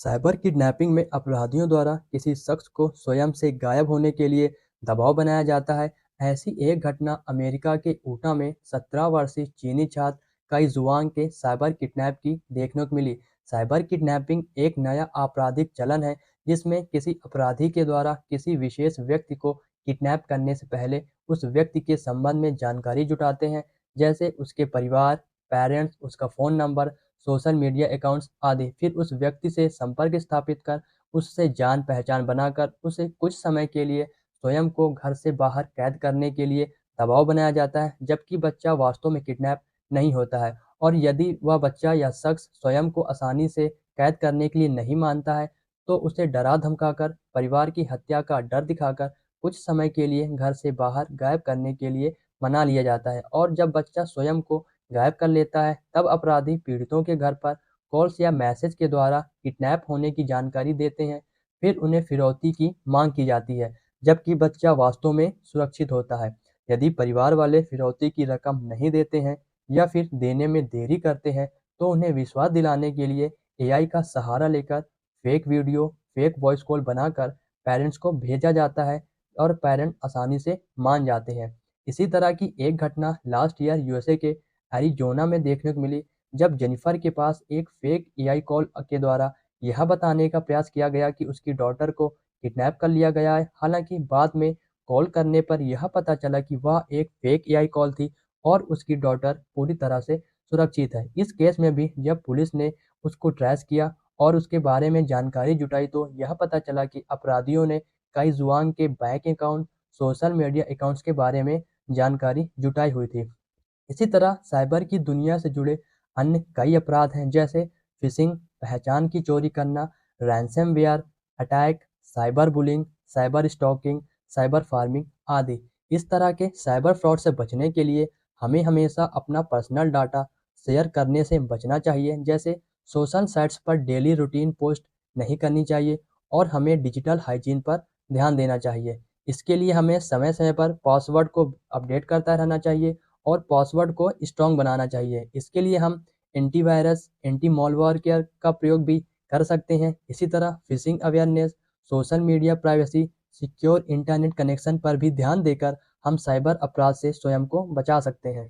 Cyber kidnapping में अपराधियों द्वारा किसी शख्स को स्वयं से गायब होने के लिए दबाव बनाया जाता है। ऐसी एक घटना अमेरिका के ऊटा में 17 वर्षीय चीनी छात्र काई जुआंग के साइबर किडनैप की देखने को मिली। साइबर किडनैपिंग एक नया आपराधिक चलन है जिसमें किसी अपराधी के द्वारा किसी विशेष व्यक्ति को किडनैप करने से पहले उस व्यक्ति के संबंध में जानकारी जुटाते हैं, जैसे उसके परिवार, पेरेंट्स, उसका phone number, social media accounts आदि। फिर उस व्यक्ति से संपर्क स्थापित कर उससे जान पहचान बनाकर उसे कुछ समय के लिए स्वयं को घर से बाहर कैद करने के लिए दबाव बनाया जाता है, जबकि बच्चा वास्तव में किडनैप नहीं होता है। और यदि वह बच्चा या शख्स स्वयं को आसानी से कैद करने के लिए नहीं मानता है, तो उसे डरा धमकाकर, परिवार की हत्या का डर दिखाकर कुछ समय के लिए घर से बाहर गायब करने के लिए मना लिया जाता है। और जब बच्चा स्वयं को गायब कर लेता है, तब अपराधी पीड़ितों के घर पर कॉल्स या मैसेज के द्वारा किडनैप होने की जानकारी देते हैं। फिर उन्हें फिरौती की मांग की जाती है, जबकि बच्चा वास्तव में सुरक्षित होता है। यदि परिवार वाले फिरौती की रकम नहीं देते हैं या फिर देने में देरी करते हैं, तो उन्हें विश्वास दिलाने के लिए एआई का सहारा लेकर fake video, fake voice call बनाकर पेरेंट्स को भेजा जाता है और पेरेंट आसानी से मान जाते हैं। इसी तरह की एक घटना लास्ट ईयर यूएसए के एरिज़ोना में देखने को मिली, जब जेनिफर के पास एक फेक एआई कॉल के द्वारा यह बताने का प्रयास किया गया कि उसकी डॉटर को किडनैप कर लिया गया है। हालांकि बाद में कॉल करने पर यह पता चला कि वह एक फेक एआई कॉल थी और उसकी डॉटर पूरी तरह से सुरक्षित है। इस केस में भी जब पुलिस ने उसको ट्रेस किया और उसके बारे में जानकारी जुटाई, तो यह पता चला कि अपराधियों ने कई जुआंग के bank account, social media accounts के बारे में जानकारी जुटाई हुई थी। इसी तरह साइबर की दुनिया से जुड़े अन्य कई अपराध हैं, जैसे फिशिंग, पहचान की चोरी करना, ransomware attack, cyber bullying, cyber stalking, cyber farming आदि। इस तरह के साइबर फ्रॉड से बचने के लिए हमें हमेशा अपना पर्सनल डाटा शेयर करने से बचना चाहिए, जैसे सोशल साइट्स पर डेली रूटीन पोस्ट नहीं करनी चाहिए और हमें डिजिटल हाइजीन पर ध्यान देना चाहिए। इसके लिए हमें समय समय पर पासवर्ड को अपडेट करता रहना चाहिए और पासवर्ड को स्ट्रॉन्ग बनाना चाहिए। इसके लिए हम एंटीवायरस, एंटी मॉलवेयर का प्रयोग भी कर सकते हैं। इसी तरह fishing awareness, social media privacy, secure internet connection पर भी ध्यान देकर हम साइबर अपराध से स्वयं को बचा सकते हैं।